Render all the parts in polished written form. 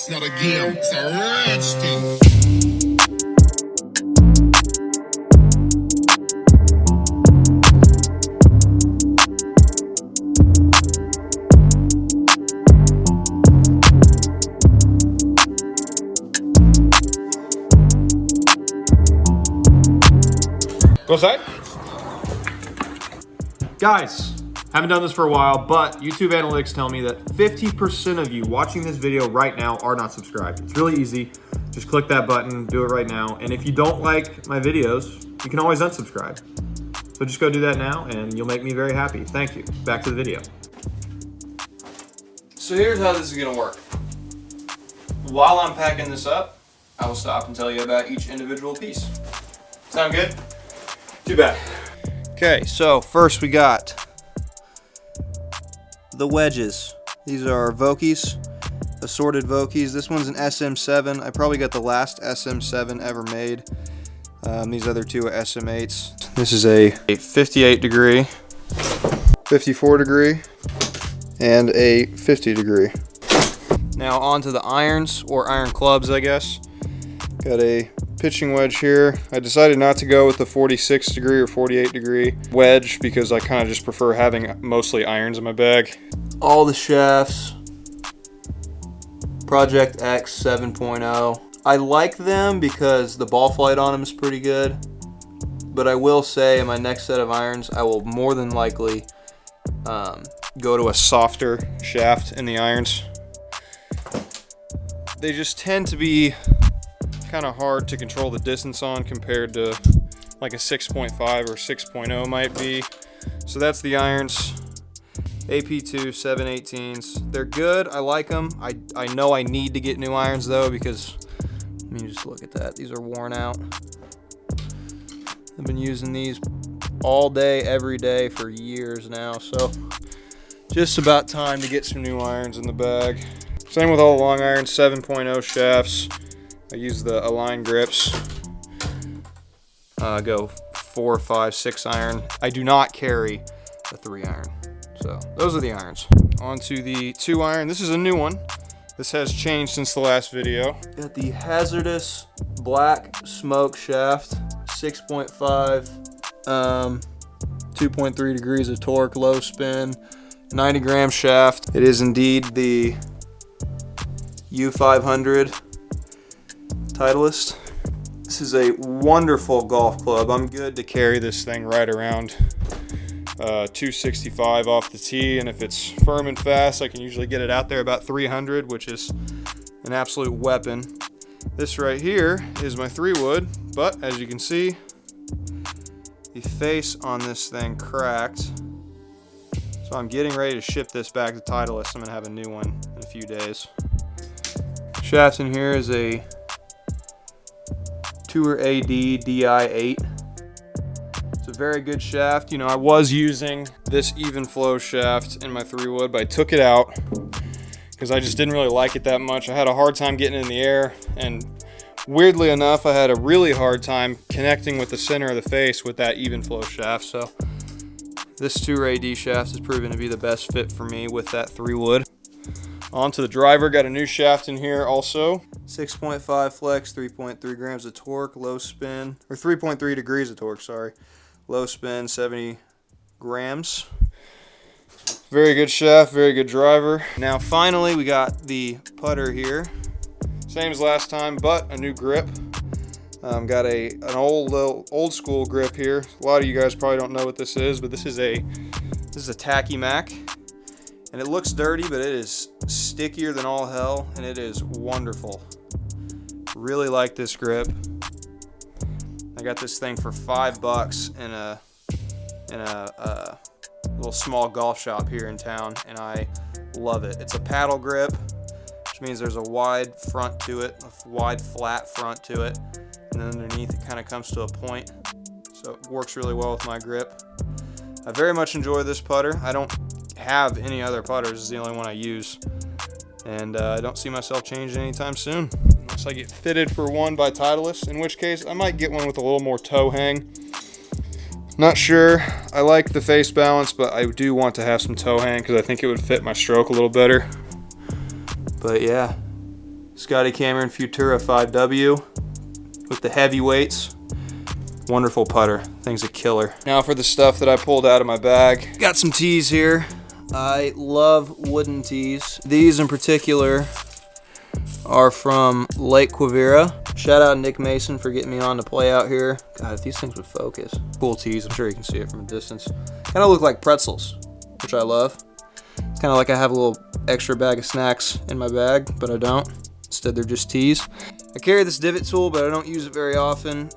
It's not a game, it's a rich thing. What's that? Guys, haven't done this for a while, but YouTube analytics tell me that 50% of you watching this video right now are not subscribed. It's really easy. Just click that button, do it right now. And if you don't like my videos, you can always unsubscribe. So just go do that now and you'll make me very happy. Thank you. Back to the video. So here's how this is gonna work. While I'm packing this up, I will stop and tell you about each individual piece. Sound good? Too bad. Okay, so first we got the wedges. These are Vokies, assorted Vokies. This one's an SM7. I probably got the last SM7 ever made. These other two are SM8s. This is a 58 degree, 54 degree, and a 50 degree. Now onto the irons, or iron clubs, I guess. Got a pitching wedge here. I decided not to go with the 46 degree or 48 degree wedge because I kind of just prefer having mostly irons in my bag. All the shafts, Project X 7.0. I like them because the ball flight on them is pretty good, but I will say in my next set of irons I will more than likely go to a softer shaft in the irons. They just tend to be kind of hard to control the distance on compared to like a 6.5 or 6.0 might be. So that's the irons. AP2 7/18s. They're good. I like them. I know I need to get new irons though because I mean just look at that. These are worn out. I've been using these all day, every day for years now. So just about time to get some new irons in the bag. Same with all the long irons, 7.0 shafts. I use the Align grips. Go 4, 5, 6 iron. I do not carry a 3 iron. So those are the irons. On to the 2 iron. This is a new one. This has changed since the last video. Got the hazardous black smoke shaft, 6.5, 2.3 degrees of torque, low spin, 90 gram shaft. It is indeed the U500 Titleist. This is a wonderful golf club. I'm good to carry this thing right around 265 off the tee, and if it's firm and fast, I can usually get it out there about 300, which is an absolute weapon. This right here is my 3-wood, but as you can see, the face on this thing cracked. So I'm getting ready to ship this back to Titleist. I'm gonna have a new one in a few days. Shaft in here is a Tour AD DI8. It's a very good shaft. You know, I was using this even flow shaft in my 3-wood, but I took it out because I just didn't really like it that much. I had a hard time getting it in the air, and weirdly enough, I had a really hard time connecting with the center of the face with that even flow shaft. So this Tour AD shaft has proven to be the best fit for me with that 3-wood. Onto the driver, got a new shaft in here also. 6.5 flex, 3.3 grams of torque, low spin, or 3.3 degrees of torque, sorry. Low spin, 70 grams. Very good shaft, very good driver. Now finally we got the putter here. Same as last time, but a new grip. Got an old school grip here. A lot of you guys probably don't know what this is, but this is a Tacky Mac. And it looks dirty, but it is stickier than all hell, and it is wonderful. Really like this grip. I got this thing for $5 in a little small golf shop here in town, and I love it. It's a paddle grip, which means there's a wide front to it, a wide flat front to it, and then underneath it kind of comes to a point. So it works really well with my grip. I very much enjoy this putter. I don't have any other putters. This is the only one I use, and I don't see myself changing anytime soon unless I get fitted for one by Titleist, in which case I might get one with a little more toe hang. Not sure. I like the face balance, but I do want to have some toe hang because I think it would fit my stroke a little better. But yeah, Scotty Cameron Futura 5W with the heavyweights. Wonderful putter. Thing's a killer. Now for the stuff that I pulled out of my bag. Got some tees here. I love wooden tees. These in particular are from Lake Quivira. Shout out Nick Mason for getting me on to play out here. God, if these things would focus. Cool tees. I'm sure you can see it from a distance. Kind of look like pretzels, which I love. It's kind of like I have a little extra bag of snacks in my bag, but I don't. Instead, they're just tees. I carry this divot tool, but I don't use it very often.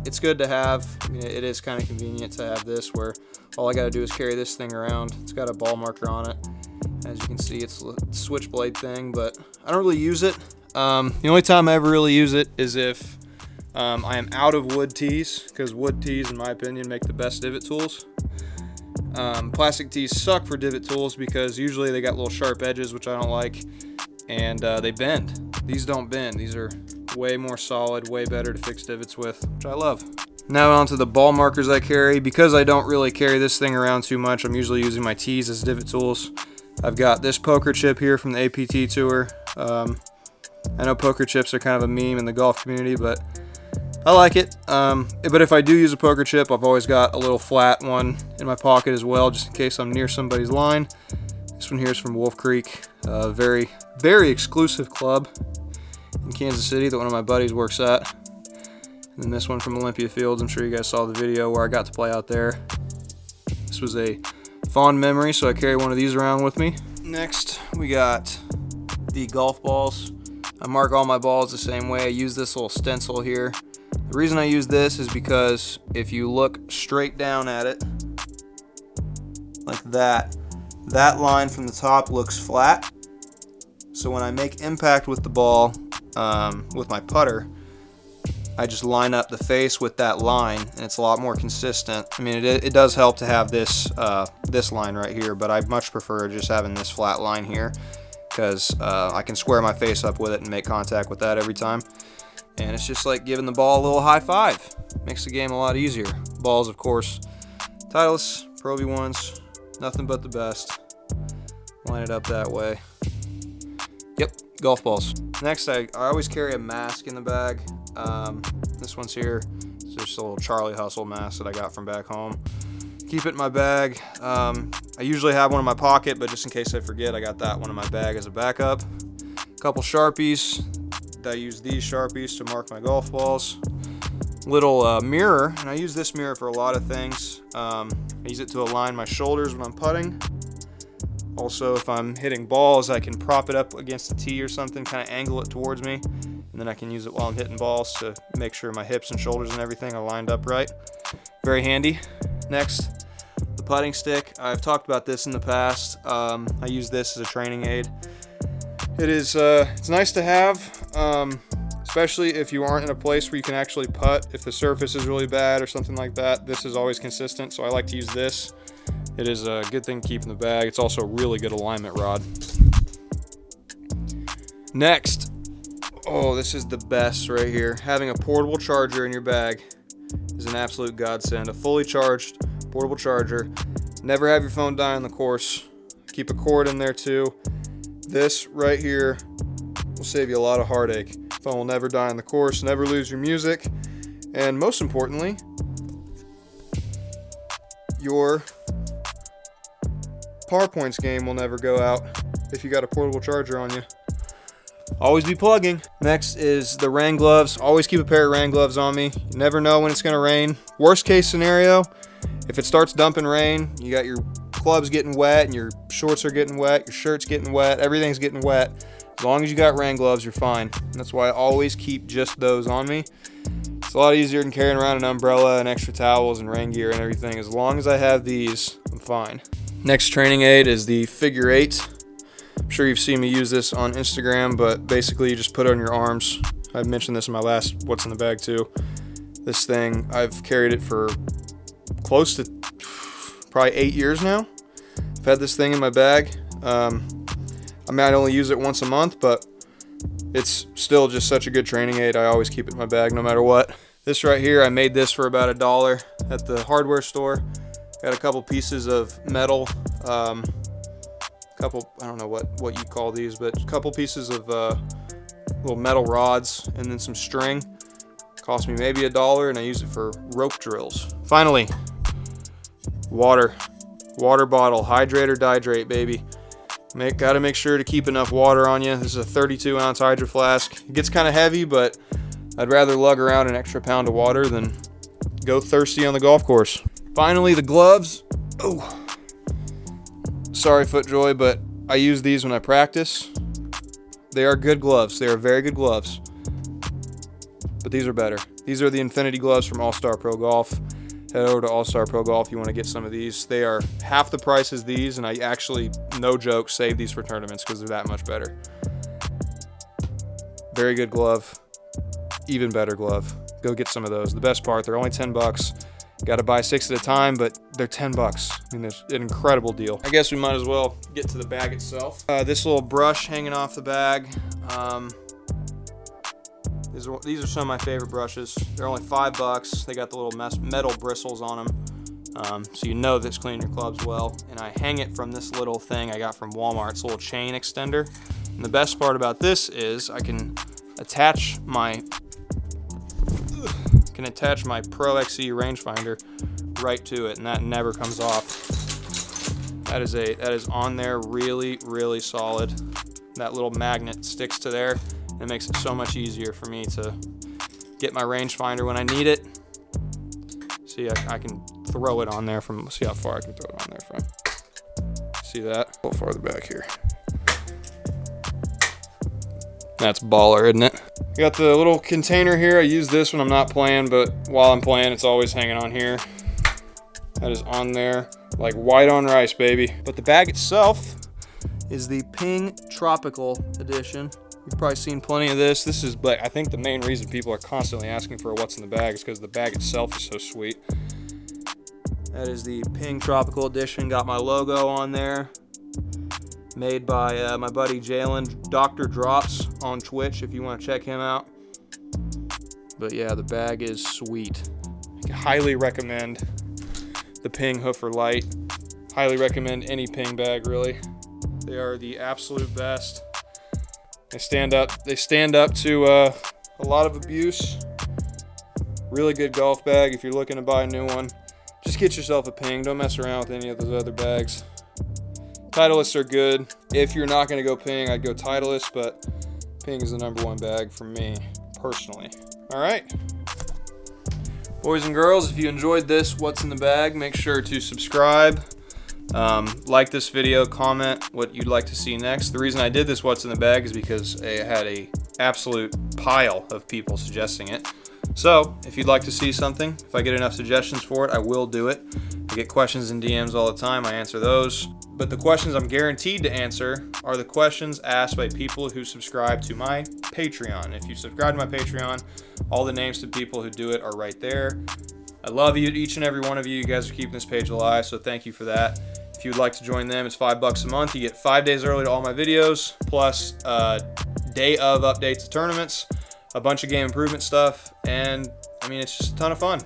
It's good to have. I mean, it is kind of convenient to have this where all I got to do is carry this thing around. It's got a ball marker on it. As you can see, it's a switchblade thing, but I don't really use it. The only time I ever really use it is if I am out of wood tees, because wood tees, in my opinion, make the best divot tools. Plastic tees suck for divot tools because usually they got little sharp edges, which I don't like, and they bend. These don't bend. These are way more solid, way better to fix divots with, which I love. Now onto the ball markers I carry. Because I don't really carry this thing around too much, I'm usually using my tees as divot tools. I've got this poker chip here from the APT tour. I know poker chips are kind of a meme in the golf community, but I like it. But if I do use a poker chip, I've always got a little flat one in my pocket as well, just in case I'm near somebody's line. This one here is from Wolf Creek, a very, very exclusive club in Kansas City that one of my buddies works at. And then this one from Olympia Fields. I'm sure you guys saw the video where I got to play out there. This was a fond memory, so I carry one of these around with me. Next, we got the golf balls. I mark all my balls the same way. I use this little stencil here. The reason I use this is because if you look straight down at it, like that line from the top looks flat. So when I make impact with the ball, with my putter, I just line up the face with that line, and it's a lot more consistent. I mean, it does help to have this this line right here, but I much prefer just having this flat line here because I can square my face up with it and make contact with that every time. And it's just like giving the ball a little high five. Makes the game a lot easier. Balls, of course, Titleist, Pro V1s, nothing but the best. Line it up that way. Yep, golf balls. Next, I always carry a mask in the bag. This one's here. It's just a little Charlie Hustle mask that I got from back home. Keep it in my bag. I usually have one in my pocket, but just in case I forget, I got that one in my bag as a backup. A couple Sharpies. I use these Sharpies to mark my golf balls. Little mirror, and I use this mirror for a lot of things. I use it to align my shoulders when I'm putting. Also, if I'm hitting balls, I can prop it up against a tee or something, kind of angle it towards me, and then I can use it while I'm hitting balls to make sure my hips and shoulders and everything are lined up right. Very handy. Next, the putting stick. I've talked about this in the past. I use this as a training aid. It is, it's nice to have, especially if you aren't in a place where you can actually putt. If the surface is really bad or something like that, this is always consistent, so I like to use this. It is a good thing to keep in the bag. It's also a really good alignment rod. Next, oh, this is the best right here. Having a portable charger in your bag is an absolute godsend. A fully charged portable charger. Never have your phone die on the course. Keep a cord in there too. This right here will save you a lot of heartache. Phone will never die on the course, never lose your music, and most importantly, your PowerPoints game will never go out if you got a portable charger on you. Always be plugging. Next is the rain gloves. Always keep a pair of rain gloves on me. You never know when it's gonna rain. Worst case scenario, if it starts dumping rain, you got your clubs getting wet and your shorts are getting wet, your shirt's getting wet, everything's getting wet. As long as you got rain gloves, you're fine. And that's why I always keep just those on me. It's a lot easier than carrying around an umbrella and extra towels and rain gear and everything. As long as I have these, I'm fine. Next training aid is the figure 8. I'm sure you've seen me use this on Instagram, but basically you just put it on your arms. I've mentioned this in my last What's in the Bag too. This thing, I've carried it for close to probably 8 years now. I've had this thing in my bag. I mean, I only use it once a month, but it's still just such a good training aid. I always keep it in my bag no matter what. This right here, I made this for about $1 at the hardware store. Got a couple pieces of metal, couple, I don't know what you call these, but a couple pieces of little metal rods, and then some string. Cost me maybe $1, and I use it for rope drills. Finally, water. Water bottle, hydrate or dihydrate, baby. Gotta make sure to keep enough water on you. This is a 32-ounce Hydro Flask. It gets kind of heavy, but I'd rather lug around an extra pound of water than go thirsty on the golf course. Finally, the gloves. Oh, sorry, FootJoy, but I use these when I practice. They are good gloves. They are very good gloves. But these are better. These are the Infinity gloves from All-Star Pro Golf. Head over to All-Star Pro Golf if you want to get some of these. They are half the price as these, and I actually, no joke, save these for tournaments because they're that much better. Very good glove. Even better glove. Go get some of those. The best part, they're only 10 bucks. Got to buy 6 at a time, but they're 10 bucks. I mean, it's an incredible deal. I guess we might as well get to the bag itself. This little brush hanging off the bag. These are some of my favorite brushes. They're only 5 bucks. They got the little metal bristles on them. So you know that's cleaning your clubs well. And I hang it from this little thing I got from Walmart. It's a little chain extender. And the best part about this is I can attach my Pro XE rangefinder right to it, and that never comes off. That is on there really, really solid. That little magnet sticks to there. It makes it so much easier for me to get my rangefinder when I need it. See, I can throw it on there from, see how far I can throw it on there from. See that? A little farther back here. That's baller, isn't it? I got the little container here. I use this when I'm not playing, but while I'm playing, it's always hanging on here. That is on there like white on rice, baby. But the bag itself is the Ping Tropical Edition. You've probably seen plenty of this. This is, like, I think the main reason people are constantly asking for what's in the bag is because the bag itself is so sweet. That is the Ping Tropical Edition. Got my logo on there. Made by my buddy Jalen, Dr. Drops on Twitch if you want to check him out. But yeah, the bag is sweet. I highly recommend the Ping Hoofer Light. Highly recommend any Ping bag, really. They are the absolute best. They stand up to a lot of abuse. Really good golf bag if you're looking to buy a new one. Just get yourself a Ping. Don't mess around with any of those other bags. Titleists are good. If you're not going to go Ping, I'd go Titleist, but Ping is the #1 bag for me, personally. All right. Boys and girls, if you enjoyed this What's in the Bag, make sure to subscribe. Like this video, comment what you'd like to see next. The reason I did this What's in the Bag is because I had a absolute pile of people suggesting it. So if you'd like to see something, if I get enough suggestions for it, I will do it. I get questions in DMs all the time. I answer those. But the questions I'm guaranteed to answer are the questions asked by people who subscribe to my Patreon. If you subscribe to my Patreon, all the names to people who do it are right there. I love you, each and every one of you. You guys are keeping this page alive, so thank you for that. If you'd like to join them, it's $5 a month. You get 5 days early to all my videos, plus day of updates to tournaments, a bunch of game improvement stuff, and I mean, it's just a ton of fun.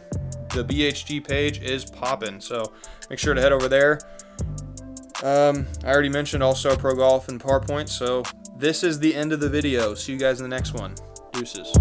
The BHG page is popping, so make sure to head over there. I already mentioned All-Star Pro Golf and PowerPoint, so this is the end of the video. See you guys in the next one. Deuces.